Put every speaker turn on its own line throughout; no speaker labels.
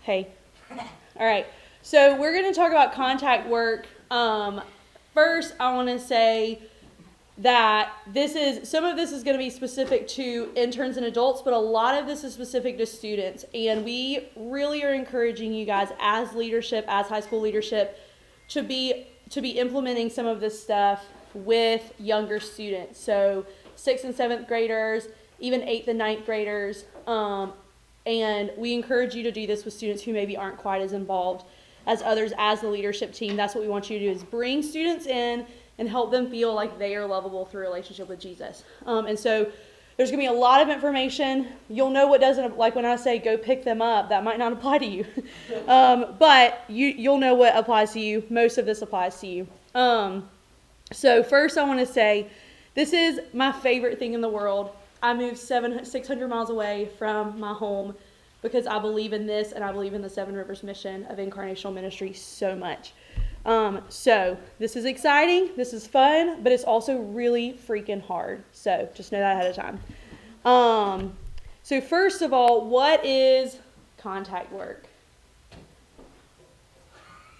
Hey. All right. So we're going to talk about contact work. First, I want to say that some of this is going to be specific to interns and adults, but a lot of this is specific to students. And we really are encouraging you guys as leadership, as high school leadership, to be implementing some of this stuff with younger students. So 6th and 7th graders, even 8th and 9th graders. And we encourage you to do this with students who maybe aren't quite as involved as others as the leadership team. That's what we want you to do, is bring students in and help them feel like they are lovable through a relationship with Jesus. And so there's going to be a lot of information. You'll know what doesn't, like when I say go pick them up, that might not apply to you. But you'll know what applies to you. Most of this applies to you. So first I want to say, this is my favorite thing in the world. I moved 600 miles away from my home because I believe in this, and I believe in the Seven Rivers mission of Incarnation Ministry so much. So this is exciting, this is fun, but it's also really freaking hard. So just know that ahead of time. So first of all, what is contact work?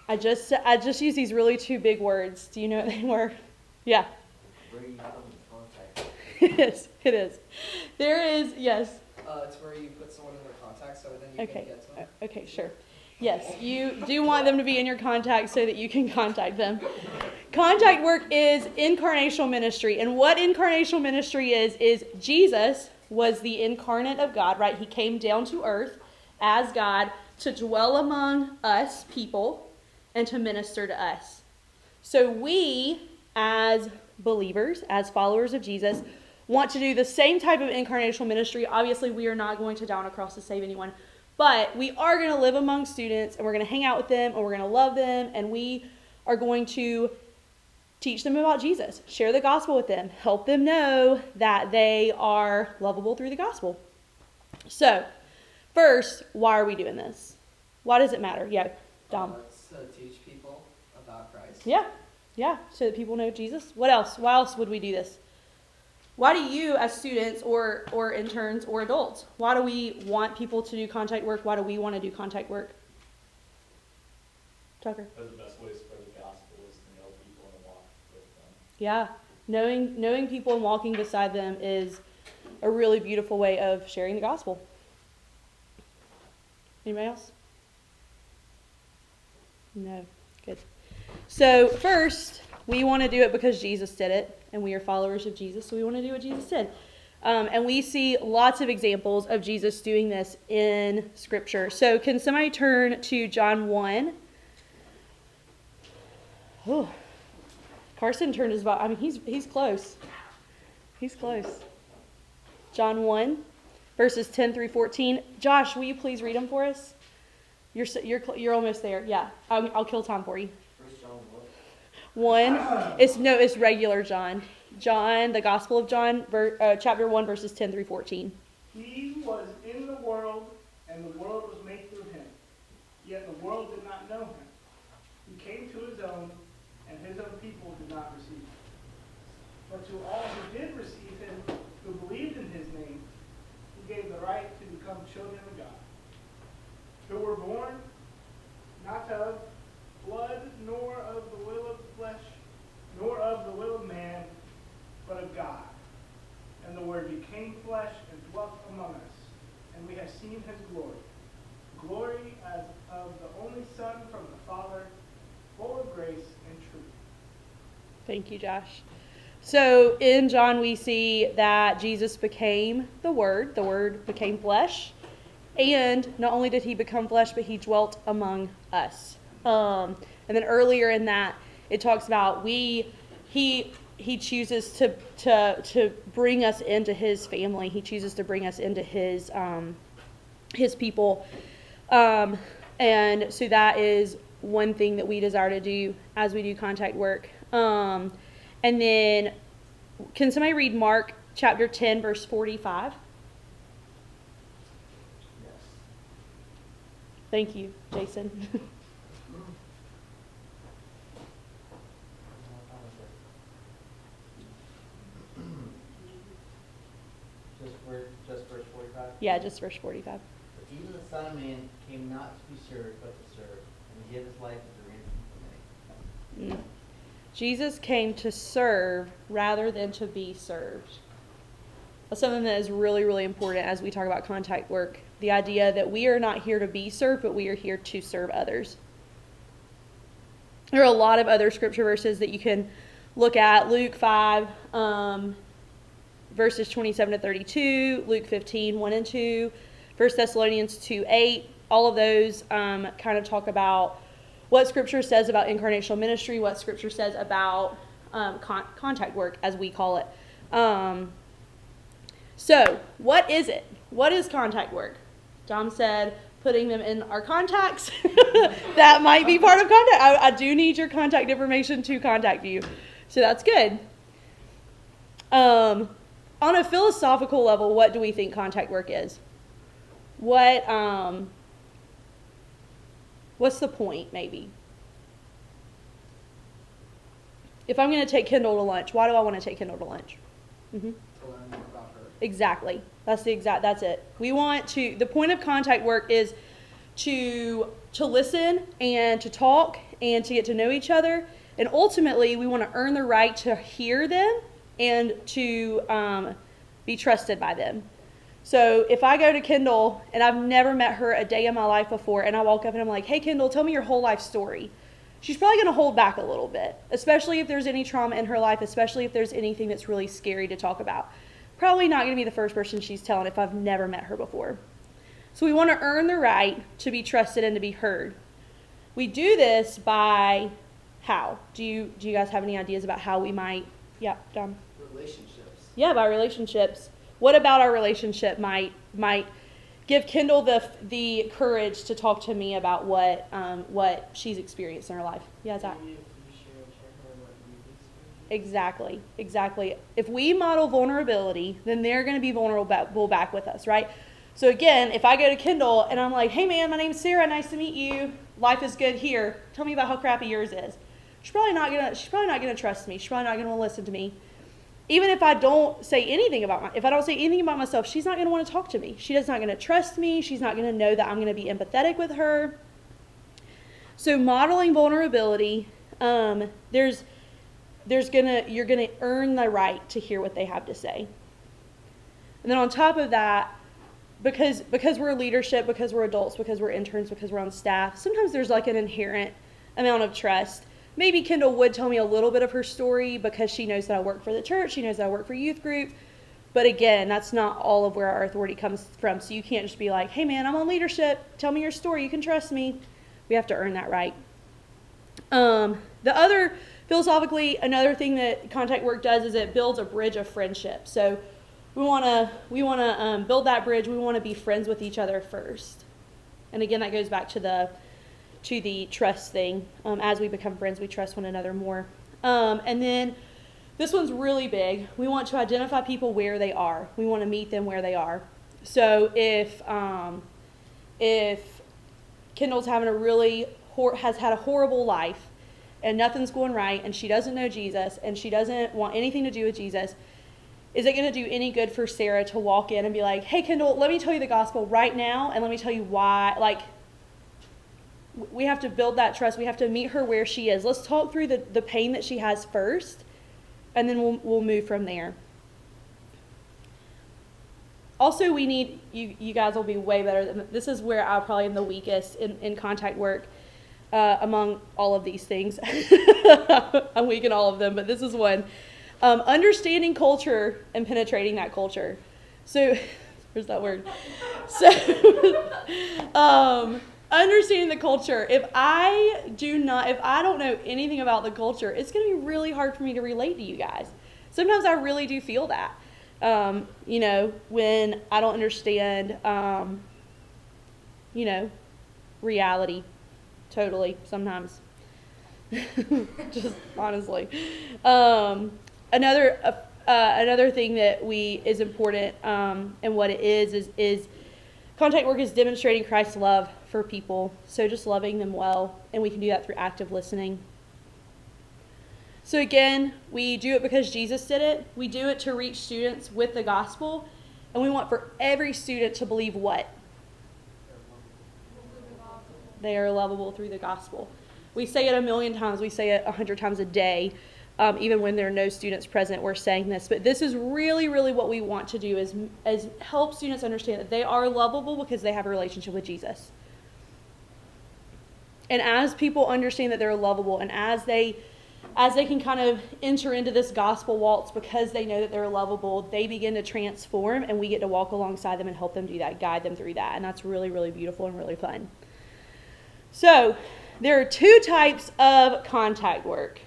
I just used these really two big words. Do you know what they were? Yeah.
Where you come in contact.
It is. There is, yes.
It's where you put someone in their contact so then you can get to them.
Okay, sure. Yes, you do want them to be in your contact so that you can contact them. Contact work is Incarnation Ministry. And what Incarnation Ministry is Jesus was the incarnate of God, right? He came down to earth as God to dwell among us people and to minister to us. So we, as believers, as followers of Jesus, want to do the same type of incarnational ministry. Obviously, we are not going to die on a cross to save anyone, but we are going to live among students, and we're going to hang out with them, and we're going to love them, and we are going to teach them about Jesus, share the gospel with them, help them know that they are lovable through the gospel. So, first, why are we doing this? Why does it matter? Yeah, Dom.
It's to teach people about Christ.
Yeah, so that people know Jesus. What else? Why else would we do this? Why do you, as students or interns or adults, why do we want people to do contact work? Why do we want to do contact work? Tucker?
Because the best way to spread the gospel is to know people and walk with them.
Yeah, knowing people and walking beside them is a really beautiful way of sharing the gospel. Anybody else? No. Good. So first, we want to do it because Jesus did it, and we are followers of Jesus, so we want to do what Jesus did. And we see lots of examples of Jesus doing this in Scripture. So can somebody turn to John 1? Oh, Carson turned his Bible. I mean, he's close. He's close. John 1, verses 10 through 14. Josh, will you please read them for us? You're almost there. Yeah, I'll kill time for you.
First John what?
1. It's regular John. John, the Gospel of John, chapter 1, verses 10 through 14.
He was in the world, and the world was made through him. Yet the world did not know him. He came to his own, and his own people did not receive him. But to all who did receive him, who believed in his name, he gave the right to become children of God, who were born not of blood, nor of the will of the flesh, nor of the will of man, but of God. And the Word became flesh and dwelt among us, and we have seen his glory. Glory as of the only Son from the Father, full of grace and truth.
Thank you, Josh. So in John, we see that Jesus became the Word became flesh, and not only did he become flesh, but he dwelt among us. And then earlier in that, it talks about he chooses to bring us into his family. He chooses to bring us into his people. And so that is one thing that we desire to do as we do contact work. And then, can somebody read Mark chapter 10, verse 45?
Yes.
Thank you, Jason.
Just verse 45?
Yeah, just verse 45.
But Jesus the Son of Man came not to be served, but to serve, and to give his life as a ransom for many.
Jesus came to serve rather than to be served. That's something that is really, really important as we talk about contact work. The idea that we are not here to be served, but we are here to serve others. There are a lot of other scripture verses that you can look at. Luke 5, verses 27 to 32, Luke 15, 1 and 2, 1 Thessalonians 2, 8. All of those kind of talk about what Scripture says about incarnational ministry, what Scripture says about contact work, as we call it. So, what is it? What is contact work? Dom said putting them in our contacts. That might be part of contact. I do need your contact information to contact you. So that's good. On a philosophical level, what do we think contact work is? What's the point, maybe? If I'm going to take Kendall to lunch, why do I want to take Kendall to lunch? Mm-hmm.
To learn more about her.
Exactly. That's it. We want to, the point of contact work is to listen and to talk and to get to know each other. And ultimately, we want to earn the right to hear them and to be trusted by them. So if I go to Kendall and I've never met her a day in my life before, and I walk up and I'm like, hey, Kendall, tell me your whole life story. She's probably going to hold back a little bit, especially if there's any trauma in her life, especially if there's anything that's really scary to talk about. Probably not going to be the first person she's telling if I've never met her before. So we want to earn the right to be trusted and to be heard. We do this by how? Do you guys have any ideas about how we might? Yeah, Dom.
Relationships.
Yeah, by relationships. What about our relationship might give Kendall the courage to talk to me about what she's experienced in her life? Yeah, Zach.
Maybe if you share with her what you've experienced.
Exactly. If we model vulnerability, then they're going to be vulnerable back with us, right? So again, if I go to Kendall and I'm like, hey man, my name's Sarah, nice to meet you. Life is good here. Tell me about how crappy yours is. She's probably not gonna trust me. She's probably not gonna want to listen to me. Even if I don't say anything if I don't say anything about myself, she's not going to want to talk to me. She's not going to trust me. She's not going to know that I'm going to be empathetic with her. So modeling vulnerability, you're going to earn the right to hear what they have to say. And then on top of that, because we're leadership, because we're adults, because we're interns, because we're on staff, sometimes there's like an inherent amount of trust. Maybe Kendall would tell me a little bit of her story because she knows that I work for the church. She knows that I work for youth group. But again, that's not all of where our authority comes from. So you can't just be like, hey man, I'm on leadership. Tell me your story. You can trust me. We have to earn that right. Philosophically, another thing that contact work does is it builds a bridge of friendship. So we want to build that bridge. We want to be friends with each other first. And again, that goes back to the trust thing. As we become friends, we trust one another more. And then this one's really big. We want to identify people where they are. We want to meet them where they are. So if Kendall's having has had a horrible life and nothing's going right and she doesn't know Jesus and she doesn't want anything to do with Jesus, is it going to do any good for Sarah to walk in and be like, hey Kendall, let me tell you the gospel right now and let me tell you why, we have to build that trust. We have to meet her where she is. Let's talk through the pain that she has first, and then we'll move from there. Also, we need, you guys will be way better. This is where I probably am the weakest in contact work among all of these things. I'm weak in all of them, but this is one. Understanding culture and penetrating that culture. So, where's that word? So, understanding the culture. If I don't know anything about the culture, it's going to be really hard for me to relate to you guys. Sometimes I really do feel that. When I don't understand, reality totally sometimes. Just honestly. Another thing that is important, and what it is contact work is demonstrating Christ's love for people. So just loving them well, and we can do that through active listening. So again, we do it because Jesus did it. We do it to reach students with the gospel, and we want for every student to believe what? They are lovable through the gospel. We say it a million times. We say it 100 times a day. Even when there are no students present, we're saying this. But this is really, really what we want to do is help students understand that they are lovable because they have a relationship with Jesus. And as people understand that they're lovable, and as they can kind of enter into this gospel waltz because they know that they're lovable, they begin to transform, and we get to walk alongside them and help them do that, guide them through that. And that's really, really beautiful and really fun. So there are two types of contact work.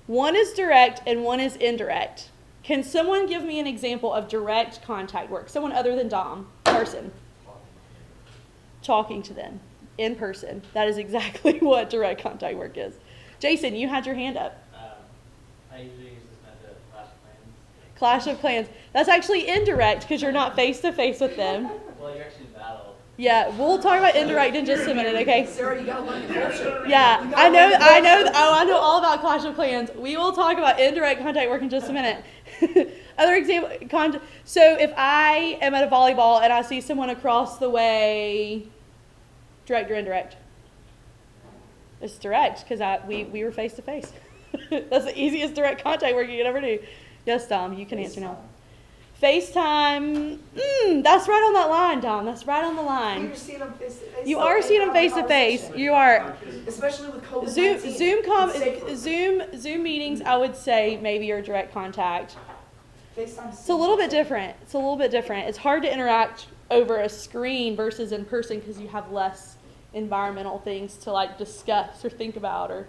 One is direct and one is indirect. Can someone give me an example of direct contact work? Someone other than Dom, Carson. Talking to them in person. That is exactly what direct contact work is. Jason, you had your hand up.
I usually use this method of Clash of Clans.
Clash of Clans. That's actually indirect because you're not face to face with them.
Well, you're actually in battle.
Yeah, we'll talk about indirect in just a minute, okay?
Sarah, you gotta learn the culture.
Yeah, I know all about Clash of Clans. We will talk about indirect contact work in just a minute. Other example, so if I am at a volleyball and I see someone across the way, direct or indirect? It's direct because we were face to face. That's the easiest direct contact work you can ever do. Yes, Dom, you can answer now. FaceTime, that's right on that line, Dom. That's right on the line.
You're seeing them face to face.
You are seeing them face to face. You are.
Especially with COVID-19.
Zoom meetings, I would say maybe are direct contact.
FaceTime.
It's a little bit different. It's hard to interact over a screen versus in person because you have less environmental things to like discuss or think about, or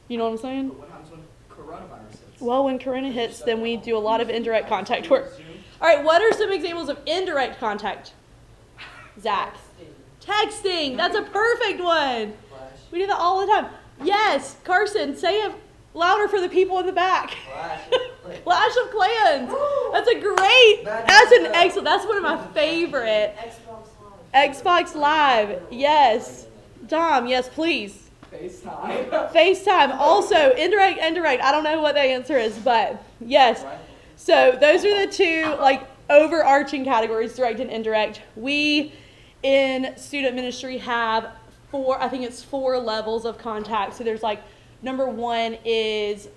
you know what I'm saying?
But what happens when coronavirus hits?
Well, when Corona hits, then we do a lot of indirect contact work. All right, what are some examples of indirect contact? Zach. Texting. That's a perfect one. We do that all the time. Yes, Carson, say it louder for the people in the back. Clash of Clans. That's a great. That's an excellent. That's one of my favorite. Xbox Live. Yes. Dom, yes, please. FaceTime. Also, indirect. I don't know what the answer is, but yes. So those are the two like overarching categories, direct and indirect. We in student ministry have four levels of contact. So there's like number one is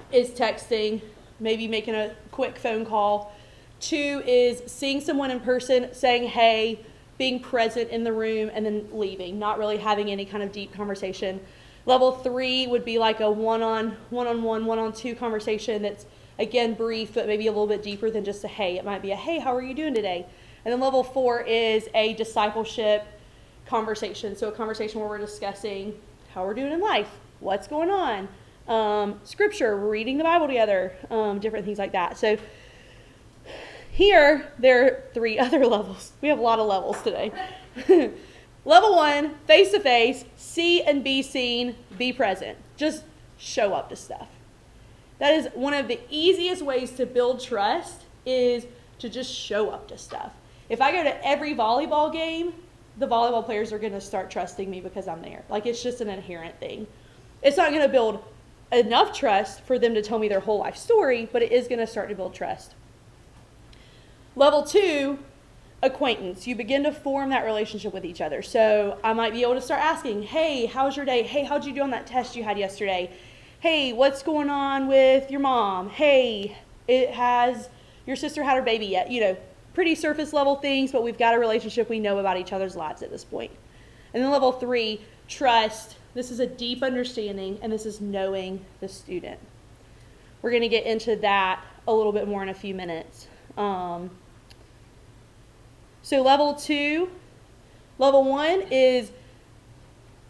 texting, maybe making a quick phone call. 2 is seeing someone in person, saying hey, being present in the room, and then leaving, not really having any kind of deep conversation. Level 3 would be like a one-on-one, one-on-two conversation that's, again, brief, but maybe a little bit deeper than just a hey. It might be a hey, how are you doing today? And then level 4 is a discipleship conversation. So a conversation where we're discussing how we're doing in life, what's going on, scripture, we're reading the Bible together, different things like that. So here, there are 3 other levels. We have a lot of levels today. Level 1, face-to-face, see and be seen, be present. Just show up to stuff. That is one of the easiest ways to build trust, is to just show up to stuff. If I go to every volleyball game, the volleyball players are going to start trusting me because I'm there. Like, it's just an inherent thing. It's not going to build enough trust for them to tell me their whole life story, but it is going to start to build trust. Level 2, acquaintance. You begin to form that relationship with each other. So I might be able to start asking, hey, how's your day? Hey, how'd you do on that test you had yesterday? Hey, what's going on with your mom? Hey, your sister had her baby yet? You know, pretty surface level things, but we've got a relationship. We know about each other's lives at this point. And then level 3, trust. This is a deep understanding, and this is knowing the student. We're going to get into that a little bit more in a few minutes. So level 1 is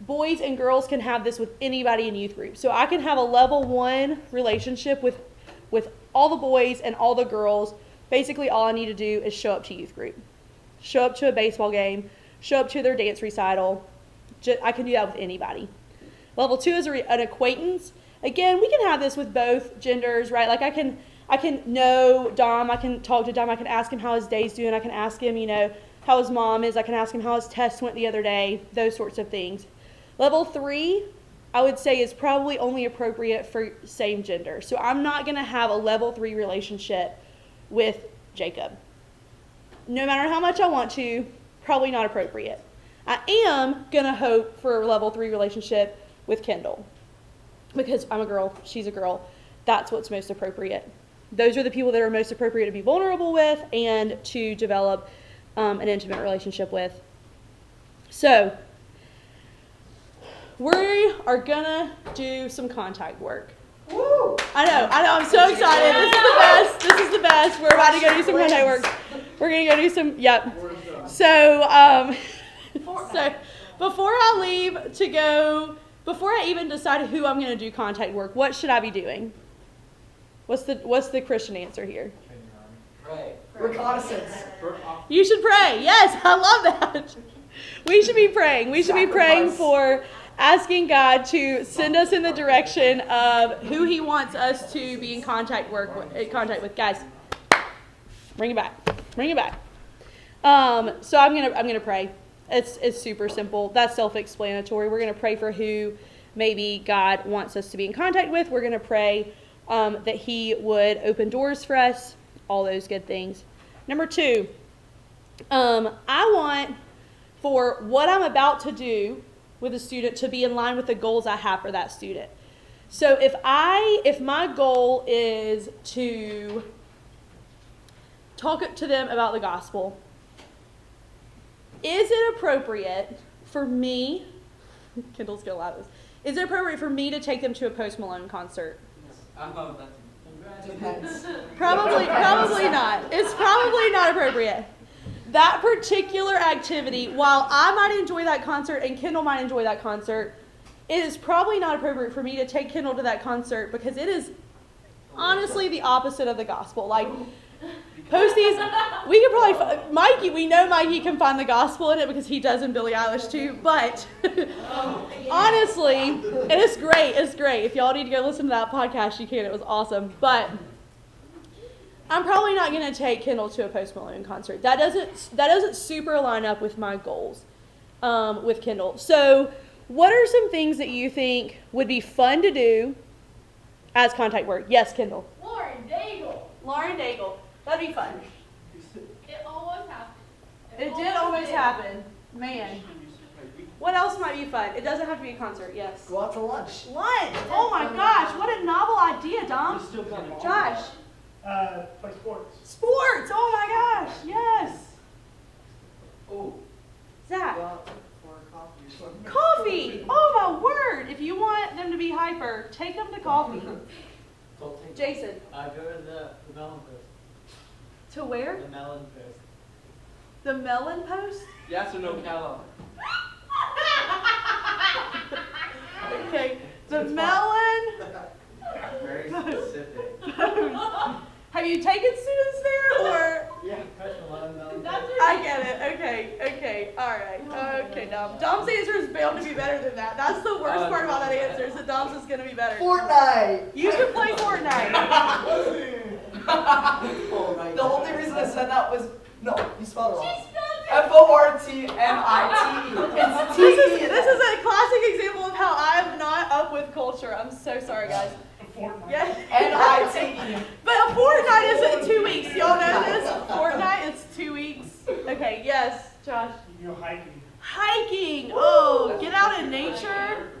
boys and girls can have this with anybody in youth group. So I can have a level 1 relationship with all the boys and all the girls. Basically, all I need to do is show up to youth group. Show up to a baseball game. Show up to their dance recital. I can do that with anybody. Level 2 is an acquaintance. Again, we can have this with both genders, right? Like I can know Dom. I can talk to Dom. I can ask him how his day's doing. I can ask him, how his mom is. I can ask him how his test went the other day. Those sorts of things. Level 3, I would say, is probably only appropriate for same gender. So I'm not going to have a level 3 relationship with Jacob. No matter how much I want to, probably not appropriate. I am going to hope for a level 3 relationship with Kendall. Because I'm a girl, she's a girl. That's what's most appropriate. Those are the people that are most appropriate to be vulnerable with and to develop an intimate relationship with. So, we are going to do some contact work.
Woo!
I know, I'm so excited. This is the best. We're about to go do some contact work. We're going to go do some, yep. So, so before I leave to go, before I even decide who I'm going to do contact work, what should I be doing? What's the Christian answer here?
Pray. Reconnaissance.
You should pray. Yes, I love that. We should be praying. We should be praying for asking God to send us in the direction of who He wants us to be in contact with. Guys, bring it back. Bring it back. So I'm gonna pray. It's super simple. That's self-explanatory. We're gonna pray for who maybe God wants us to be in contact with. We're gonna pray that He would open doors for us. All those good things. Number 2, I want for what I'm about to do with a student to be in line with the goals I have for that student. So if my goal is to talk to them about the gospel, is it appropriate for me, Kendall's gonna laugh at this, is it appropriate for me to take them to a Post Malone concert?
Depends.
Probably not. It's probably not appropriate. That particular activity, while I might enjoy that concert and Kendall might enjoy that concert, it is probably not appropriate for me to take Kendall to that concert because it is honestly the opposite of the gospel. Like, Posties, we could probably, Mikey, we know Mikey can find the gospel in it because he does in Billie Eilish too, but honestly, and it's great. If y'all need to go listen to that podcast, you can. It was awesome. But I'm probably not going to take Kendall to a Post Malone concert. That doesn't super line up with my goals with Kendall. So what are some things that you think would be fun to do as contact work? Yes, Kendall. Lauren Daigle. That'd be fun.
It almost happened.
It did almost happen. Man. What else might be fun? It doesn't have to be a concert, yes.
Go out to lunch.
Lunch! Oh my gosh, what a novel idea, Dom. Josh.
Play sports.
Sports! Oh my gosh, yes.
Oh.
Zach.
Go out for coffee or something.
Coffee! Oh my word! If you want them to be hyper, take them to coffee. Jason.
Go to the melon post.
To where?
The melon post.
The Melon Post?
Yes or no, Callum?
Okay. The Melon
Very specific.
Post. Have you taken students there or?
Yeah, question 11 melon.
I get it. Okay. All right. Okay, Dom. Dom's answer is bound to be better than that. That's the worst part about that answer is that Dom's is going to be better.
Fortnite!
You can play Fortnite.
The only reason I said that was, no, you spelled it wrong. F-O-R-T-N-I-T-E. It's T-E.
This is a classic example of how I'm not up with culture. I'm so sorry, guys.
Fortnite.
Yeah.
N-I-T-E.
But a fortnight isn't 2 weeks. Y'all know this? Fortnite is 2 weeks. Okay, yes, Josh.
You go hiking.
Hiking. Oh, get out in nature.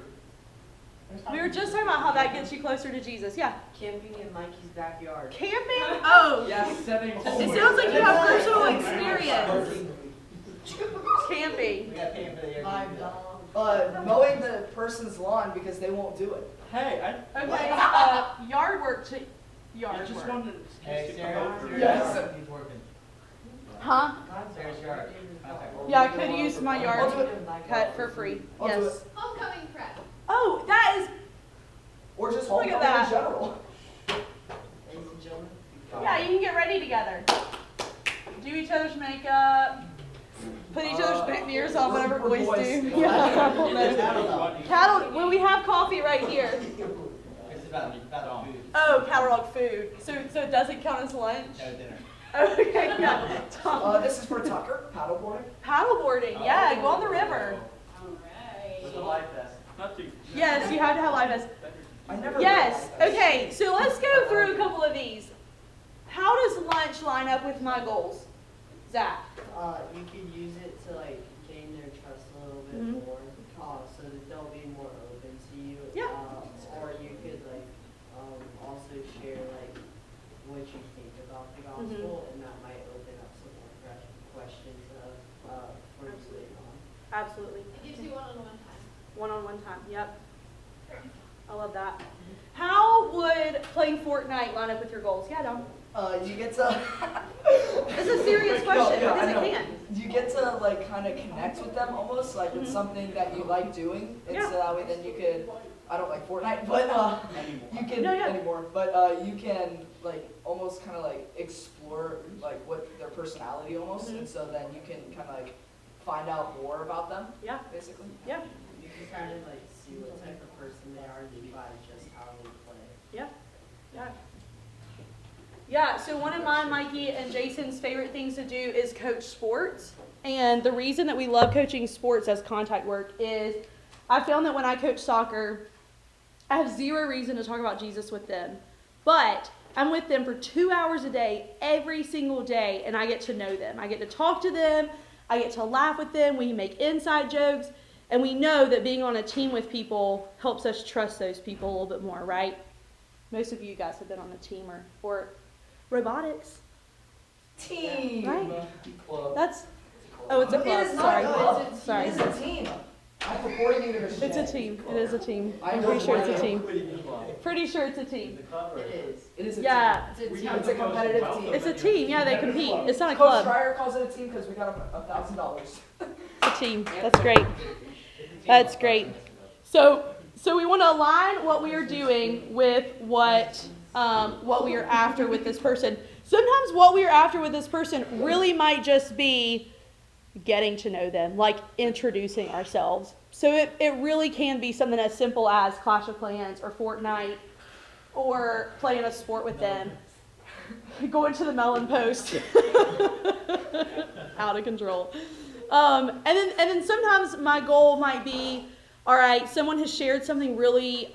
We were just talking about how that gets you closer to Jesus. Yeah.
Camping in Mikey's backyard.
Camping? Oh.
Yes, setting.
It sounds like you have personal experience. Camping.
We got paid for the air.
Mowing the person's lawn because they won't do it.
Hey,
Okay, yard work to
I
yard
just
work.
wanted to
Hey, Sarah.
Yes.
He's working.
Huh?
Sarah's yard.
Yeah, I could use my yard
I'll do it.
cut for free.
I'll do
Yes.
it.
Homecoming prep.
Oh, that is,
Or just
Look at
homecoming
that.
in general.
Ladies and gentlemen.
yeah, you can get ready together. Do each other's makeup. Put each other's mirrors on, whatever
we're
boys
boys.
do. Yeah, I don't know. Cattle, well, we have coffee right here.
It's about food.
Oh, cattle dog food. So it doesn't count as lunch?
No dinner.
Okay, yeah. Tom.
This is for Tucker, paddleboarding.
Paddleboarding, yeah, go on the river.
With the life vest.
not to.
Yes, you have to have life vests.
I never
Yes,
realized.
okay, so let's go through a couple of these. How does lunch line up with my goals? Zach?
You could use it to like gain their trust a
Absolutely.
It gives you one-on-one time.
One-on-one time. Yep. I love that. How would playing Fortnite line up with your goals? Yeah, Dom.
You get to.
It's a serious question
No, I
because
know.
it can.
You get to like kind of connect with them almost like it's something that you like doing, and so that way then you could. I don't like Fortnite, but you can anymore. But you can like almost kind of like explore like what their personality almost, and so then you can kind of like find out more about them.
Yeah.
Basically.
Yeah.
You can kind of like see what type of person they are by just how they play.
Yeah. Yeah. Yeah, so one of mine, Mikey, and Jason's favorite things to do is coach sports. And the reason that we love coaching sports as contact work is I found that when I coach soccer, I have zero reason to talk about Jesus with them. But I'm with them for 2 hours a day, every single day, and I get to know them. I get to talk to them. I get to laugh with them. We make inside jokes. And we know that being on a team with people helps us trust those people a little bit more, right? Most of you guys have been on a team or robotics.
Team.
Right?
Club.
That's, oh, it's a
It
club.
is not
Sorry.
a club.
Sorry.
It is a team. I'm reporting you to
It's a team. It is a team.
I
I'm
know
pretty sure it's a
what
team. Pretty sure it's a team.
It is.
It is a
Yeah.
team. It's a competitive team.
It's a team. Yeah, they compete. It's not a
Coach
club.
Schreier calls it a team because we got him $1,000.
It's a team. That's great. That's great. So we want to align what we are doing with what we are after with this person. Sometimes what we are after with this person really might just be getting to know them, like introducing ourselves. So it really can be something as simple as Clash of Clans or Fortnite or playing a sport with them. Going to the melon post. Out of control. And then sometimes my goal might be, all right, someone has shared something really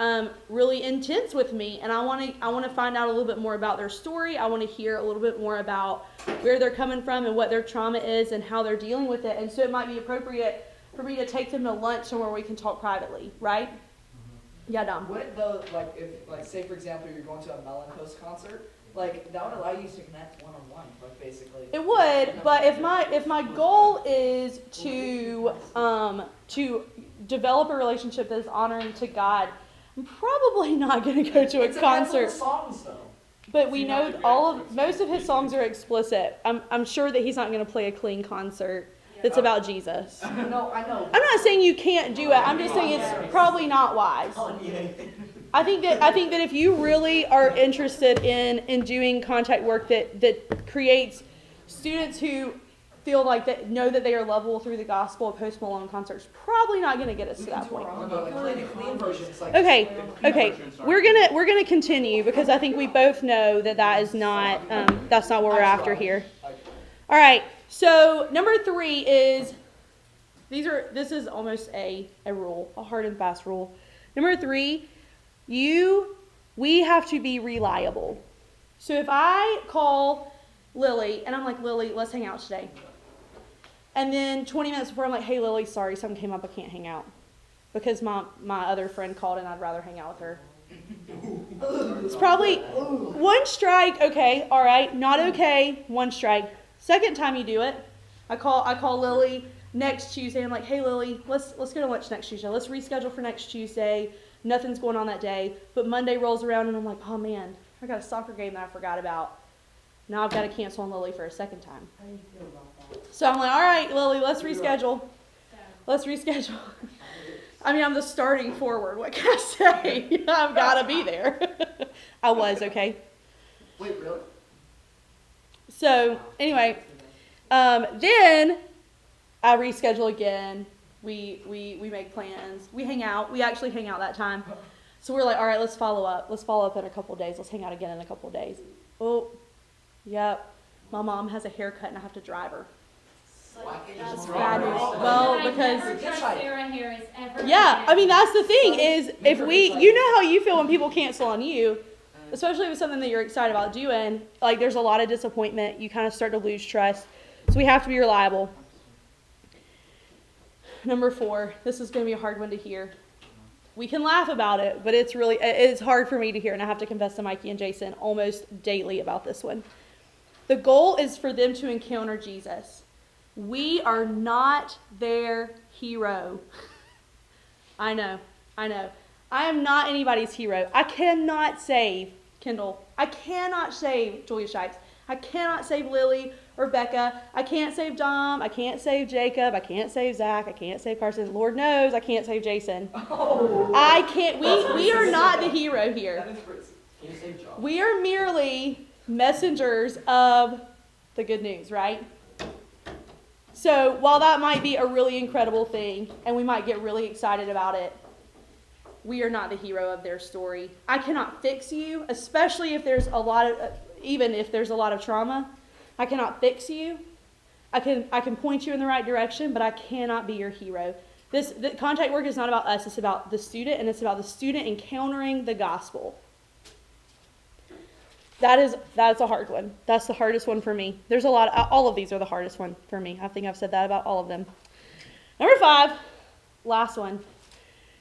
intense with me, and I want to find out a little bit more about their story. I want to hear a little bit more about where they're coming from and what their trauma is and how they're dealing with it. And so it might be appropriate for me to take them to lunch somewhere we can talk privately, right? Yeah, Dom.
Would it though, like if, like say for example, you're going to a Melon Post concert, like that would allow you to connect one-on-one, like basically.
It would, but if my goal is to develop a relationship that is honoring to God, I'm probably not going to go to a concert.
Songs though.
But we know most of his songs are explicit. I'm sure that he's not going to play a clean concert that's about Jesus.
No, I know.
I'm not saying you can't do it. I'm just saying it's probably not wise. I think that if you really are interested in doing contact work that creates students who feel like that know that they are lovable through the gospel of Post Malone concerts, probably not going to get us to that point.
Clean versions, like
Okay. We're gonna continue because I think we both know that is not that's not what we're after here. All right. So number 3 is this is almost a rule, a hard and fast rule. Number 3, we have to be reliable. So if I call Lily and I'm like, Lily, let's hang out today. And then 20 minutes before I'm like, hey Lily, sorry, something came up, I can't hang out. Because my other friend called and I'd rather hang out with her. It's probably 1 strike, okay, all right, not okay, 1 strike. Second time you do it, I call Lily next Tuesday. I'm like, hey Lily, let's go to lunch next Tuesday. Let's reschedule for next Tuesday. Nothing's going on that day. But Monday rolls around and I'm like, oh man, I got a soccer game that I forgot about. Now I've got to cancel on Lily for a second time.
How do you feel about that?
So I'm like, all right, Lily, let's reschedule. Let's reschedule. I mean, I'm the starting forward. What can I say? I've got to be there. I was, okay?
Wait, really?
So anyway, then I reschedule again. We make plans. We hang out. We actually hang out that time. So we're like, all right, let's follow up. Let's follow up in a couple of days. Let's hang out again in a couple of days. Oh, yep. My mom has a haircut and I have to drive her. That's bad news. Well, because yeah, I mean that's the thing is if you know how you feel when people cancel on you, especially with something that you're excited about doing. Like there's a lot of disappointment. You kind of start to lose trust. So we have to be reliable. Number 4, this is going to be a hard one to hear. We can laugh about it, but it's hard for me to hear, and I have to confess to Mikey and Jason almost daily about this one. The goal is for them to encounter Jesus. We are not their hero. I know. I am not anybody's hero. I cannot save Kendall. I cannot save Julia Shipes. I cannot save Lily or Becca. I can't save Dom. I can't save Jacob. I can't save Zach. I can't save Carson. Lord knows I can't save Jason.
Oh.
I can't. We are not the hero here.
That is crazy.
Can you save Josh?
We are merely messengers of the good news, right? So while that might be a really incredible thing, and we might get really excited about it, we are not the hero of their story. I cannot fix you, especially if there's a lot of, even if there's a lot of trauma. I cannot fix you. I can point you in the right direction, but I cannot be your hero. The contact work is not about us. It's about the student, and it's about the student encountering the gospel. That's a hard one. That's the hardest one for me. There's a lot. All of these are the hardest one for me. I think I've said that about all of them. Number 5, last one.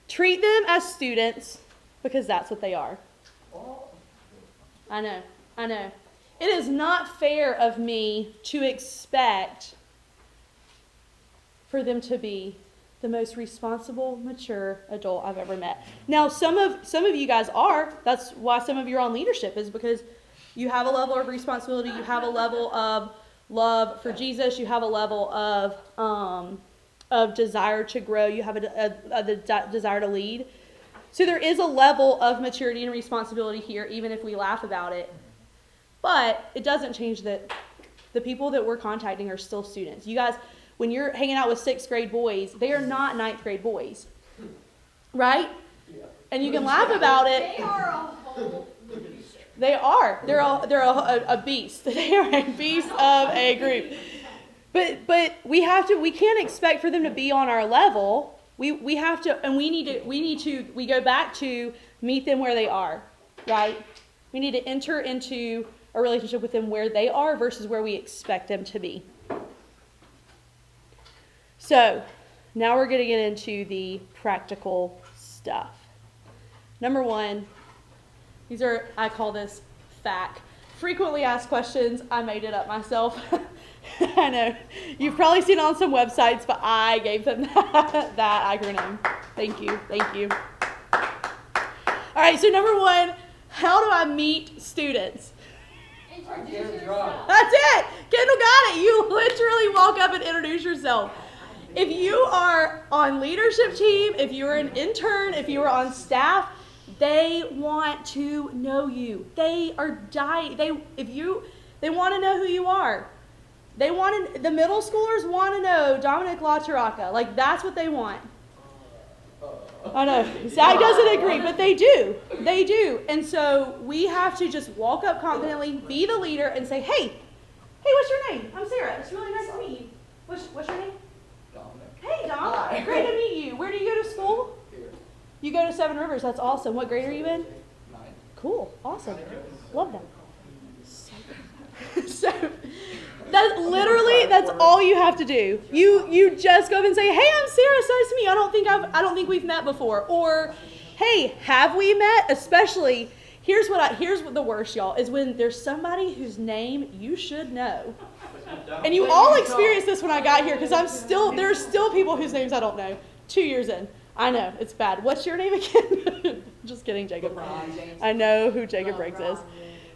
Treat them as students because that's what they are. I know. It is not fair of me to expect for them to be the most responsible, mature adult I've ever met. Now, some of you guys are. That's why some of you are on leadership, is because you have a level of responsibility. You have a level of love for Jesus. You have a level of desire to grow. You have a desire to lead. So there is a level of maturity and responsibility here, even if we laugh about it. But it doesn't change that the people that we're contacting are still students. You guys, when you're hanging out with 6th grade boys, they are not 9th grade boys. Right?
Yeah.
And you can laugh about it.
They are a whole beast.
They are. They're a beast. They are a beast of a group. But we can't expect for them to be on our level. We have to, and we go back to meet them where they are, right? We need to enter into a relationship with them where they are versus where we expect them to be. So now we're going to get into the practical stuff. Number 1, I call this FAQ. Frequently asked questions. I made it up myself. I know. You've probably seen it on some websites, but I gave them that acronym. Thank you. All right, so number 1, how do I meet students?
Introduce yourself.
That's it. Kendall got it. You literally walk up and introduce yourself. If you are on leadership team, if you're an intern, if you are on staff, they want to know you. They are dying. They want to know who you are. The middle schoolers want to know Dominic LaCharaca. Like, that's what they want. I know. Zach doesn't agree, but they do. They do. And so we have to just walk up confidently, be the leader, and say, hey, what's your name? I'm Sarah. It's really nice to meet you. What's your name?
Dominic.
Hey, Dom.
Hi.
Great to meet you. Where do you go to school?
Here.
You go to Seven Rivers. That's awesome. What grade are you in?
9.
Cool. Awesome. Love that. So that's all you have to do. You just go up and say, hey, I'm Sarah. So nice to meet you. I don't think we've met before. Or, hey, have we met? Especially, here's what the worst, y'all, is when there's somebody whose name you should know. And you all experienced this when I got here, because there's still people whose names I don't know. 2 years in. I know, it's bad. What's your name again? Just kidding, Jacob. I know who Jacob Briggs is.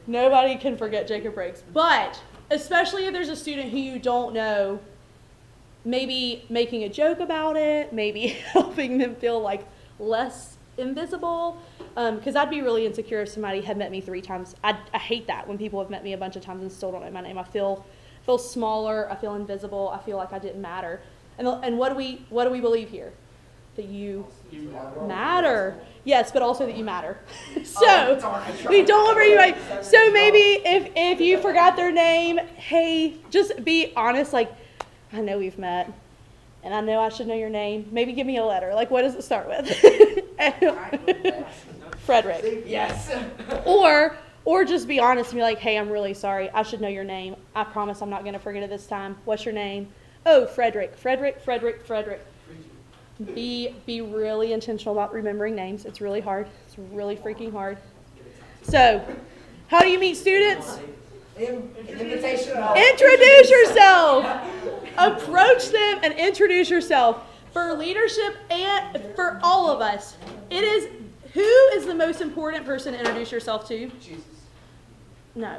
Nobody can forget Jacob Briggs. But especially if there's a student who you don't know, maybe making a joke about it, maybe helping them feel like less invisible. Because I'd be really insecure if somebody had met me 3 times. I hate that when people have met me a bunch of times and still don't know my name. I feel smaller. I feel invisible. I feel like I didn't matter. And what do we believe here? That you matter. Yes, but also that you matter. So we don't want you right. So maybe if you forgot their name, hey, just be honest. Like, I know we've met, and I know I should know your name. Maybe give me a letter. Like, what does it start with? Frederick.
Yes.
Or just be honest and be like, hey, I'm really sorry. I should know your name. I promise I'm not going to forget it this time. What's your name? Oh, Frederick. Be really intentional about remembering names. It's really hard. It's really freaking hard. So, how do you meet students?
Invitation.
Introduce yourself. Approach them and introduce yourself. for leadership and for all of us. It is, who is the most important person to introduce yourself to?
Jesus.
No.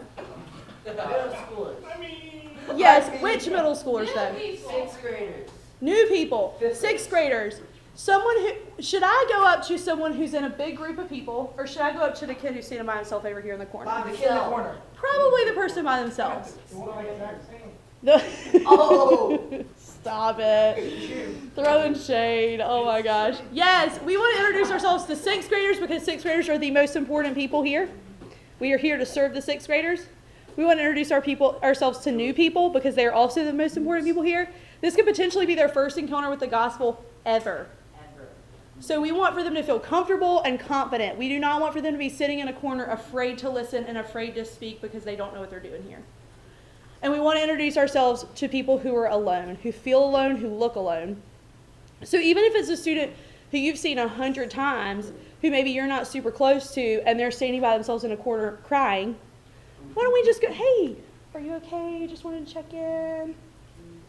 Middle schoolers.
I mean,
Yes, which middle schoolers though?
Sixth graders.
New people, sixth graders. Someone who, should I go up to someone who's in a big group of people, or should I go up to the kid who's standing by himself over here in the corner?
The kid in the corner.
Probably the person by themselves.
you want the exact same.
Oh.
Stop it. Throwing shade. Oh my gosh. Yes, we want to introduce ourselves to sixth graders because sixth graders are the most important people here. We are here to serve the sixth graders. We want to introduce ourselves to new people because they are also the most important people here. This could potentially be their first encounter with the gospel ever. So we want for them to feel comfortable and confident. We do not want for them to be sitting in a corner afraid to listen and afraid to speak because they don't know what they're doing here. And we want to introduce ourselves to people who are alone, who feel alone, who look alone. So even if it's a student who you've seen 100 times, who maybe you're not super close to, and they're standing by themselves in a corner crying, why don't we just go, hey, are you okay? Just wanted to check in.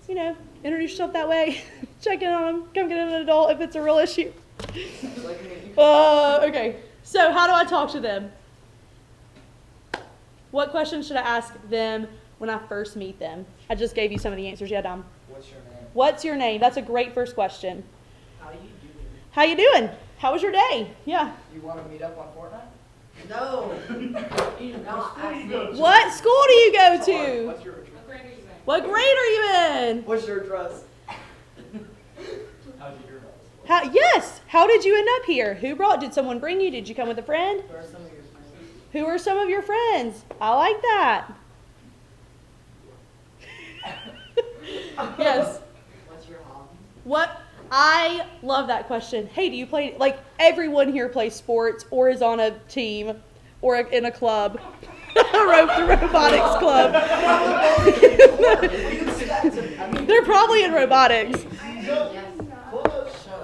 You know, introduce yourself that way. Check in on them. Come get an adult if it's a real issue. Okay, so how do I talk to them? What questions should I ask them when I first meet them? I just gave you some of the answers. Yeah, Dom.
What's your name?
What's your name? That's a great first question.
How you doing?
How you doing? How was your day? Yeah.
You want to meet up on Fortnite?
No. You do not ask me.
What school do you go to?
What's your address?
What grade are you in?
What's your address?
How'd you hear about this?
How, yes. How did you end up here? Who brought? Did someone bring you? Did you come with a friend?
Who are some of your friends?
Who are some of your friends? I like that. Yes.
What's your hobby?
What? I love that question. Hey, do you play, like everyone here plays sports or is on a team or in a club? The robotics club. They're probably in robotics.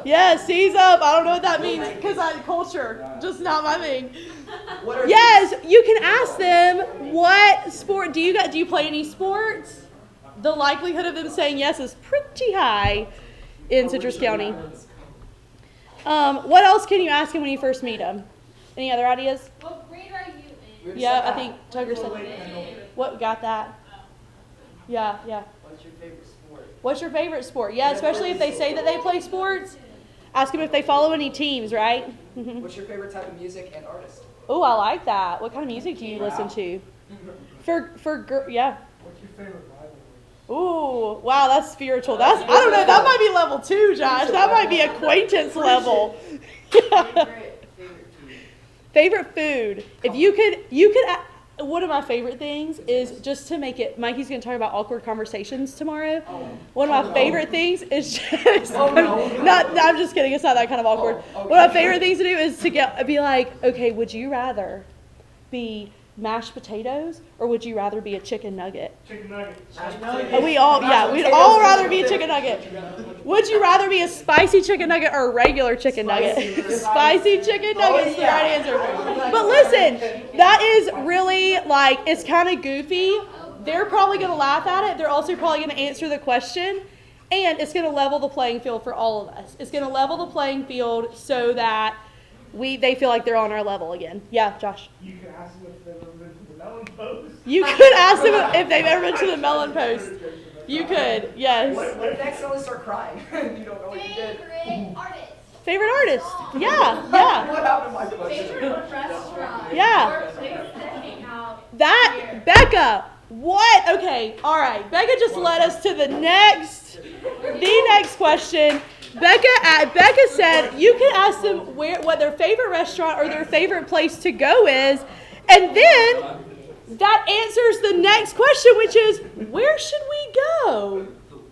Yes, C's up. I don't know what that means because I'm culture. Just not my thing. Yes, you can ask them what sport do you play any sports? The likelihood of them saying yes is pretty high in Citrus County. What else can you ask them when you first meet them? Any other ideas?
What grade are you in?
Yeah, I think Tugger said. What got that? Yeah.
What's your favorite sport?
What's your favorite sport? Yeah, especially if they say that they play sports. Ask them if they follow any teams, right?
What's your favorite type of music and artist?
Oh, I like that. What kind of music do you listen to? Yeah.
What's your favorite Bible verse?
Ooh, wow, that's spiritual. I don't know. That might be level 2, Josh. That might be acquaintance level.
Favorite food?
Favorite food. If you could. One of my favorite things is just to make it. Mikey's going to talk about awkward conversations tomorrow. One of my favorite things is just. I'm just kidding. It's not that kind of awkward. One of my favorite things to do is to be like, okay, would you rather be mashed potatoes or would you rather be a chicken nugget?
Chicken nuggets.
We'd all rather be a chicken nugget. Would you rather be a spicy chicken nugget or a regular chicken nugget? Spicy chicken nugget is the right answer. But listen, that is really it's kind of goofy. They're probably going to laugh at it. They're also probably going to answer the question. And it's going to level the playing field for all of us. It's going to level the playing field so that they feel like they're on our level again. Yeah, Josh.
You can ask them if they've ever been to the Melon Post.
You could ask them if they've ever been to the Melon Post. You could, yes.
What if they accidentally start crying? You don't know what you did.
Favorite artist?
Favorite artist? Yeah.
What happened to my question?
Favorite restaurant?
Yeah.
Or place to hang out?
That, Becca, what? Okay, all right. Becca just led us to the next question. Becca said you can ask them what their favorite restaurant or their favorite place to go is, and then that answers the next question, which is, where should we go?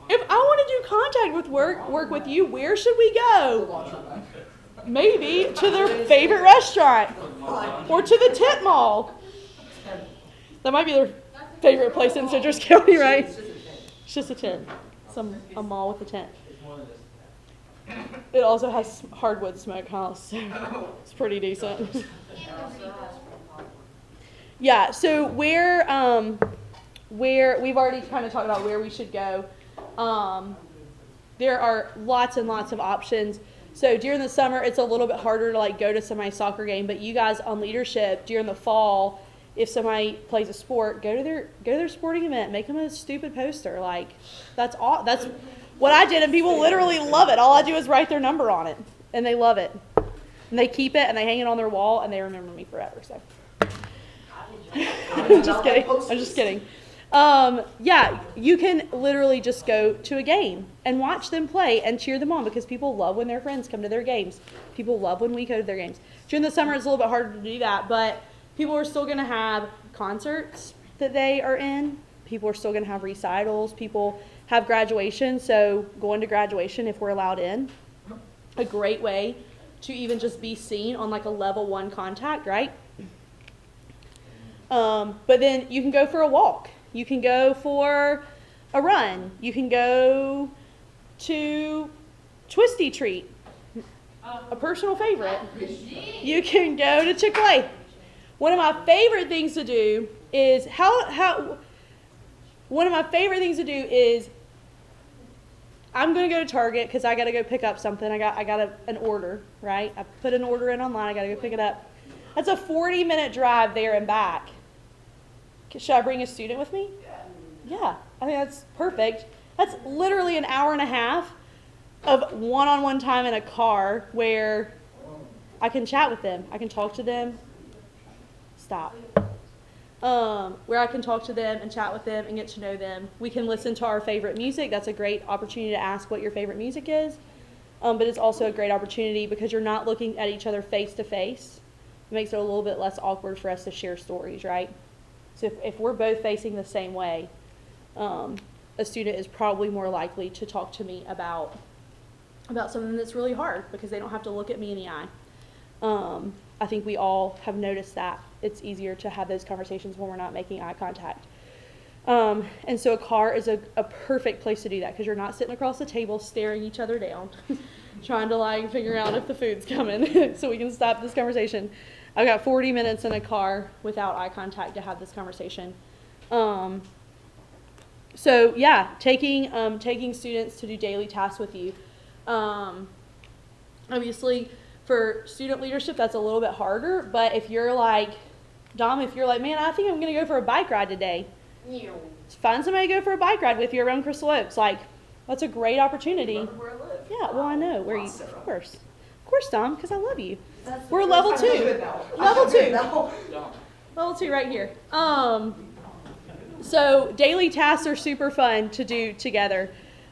If I want to do contact with work with you, where should we go? Maybe to their favorite restaurant or to the tent mall. That might be their favorite place in Citrus County, right? It's just a tent. A mall with a tent. It also has hardwood smokehouse, so it's pretty decent. Yeah, so where we've already kind of talked about where we should go. there are lots and lots of options. So during the summer, it's a little bit harder to like go to somebody's soccer game, but you guys on leadership during the fall, if somebody plays a sport, go to their sporting event, make them a stupid poster. Like that's what I did, and people literally love it. All I do is write their number on it, and they love it, and they keep it, and they hang it on their wall, and they remember me forever. So I'm just kidding. I'm just kidding. Yeah, you can literally just go to a game and watch them play and cheer them on, because people love when their friends come to their games. People love when we go to their games. During the summer, it's a little bit harder to do that, but people are still going to have concerts that they are in. People are still going to have recitals. People have graduation, so going to graduation if we're allowed in. A great way to even just be seen on like a level 1 contact, right? But then you can go for a walk. You can go for a run. You can go to Twisty Treat, a personal favorite. You can go to Chick-fil-A. One of my favorite things to do is I'm going to go to Target because I got to go pick up something. I got an order, right? I put an order in online. I got to go pick it up. That's a 40-minute drive there and back. Should I bring a student with me? Yeah, I think that's perfect. That's literally an hour and a half of one-on-one time in a car where I can chat with them. I can talk to them. Stop. Where I can talk to them and chat with them and get to know them. We can listen to our favorite music. That's a great opportunity to ask what your favorite music is. But it's also a great opportunity because you're not looking at each other face to face. It makes it a little bit less awkward for us to share stories, right? So if we're both facing the same way, a student is probably more likely to talk to me about something that's really hard because they don't have to look at me in the eye. I think we all have noticed that. It's easier to have those conversations when we're not making eye contact. And so a car is a perfect place to do that because you're not sitting across the table staring each other down, trying to like figure out if the food's coming so we can stop this conversation. I've got 40 minutes in a car without eye contact to have this conversation. So yeah, taking students to do daily tasks with you. Obviously, for student leadership, that's a little bit harder. But if you're like, Dom, if you're like, man, I think I'm going to go for a bike ride today. Find somebody to go for a bike ride with you around Crystal Oaks. Like, that's a great opportunity.
Where I live.
Yeah, well, I know where you. Of course, Dom, because I love you.
That's
We're level 2. Level 2. Level 2 right here. So daily tasks are super fun to do together.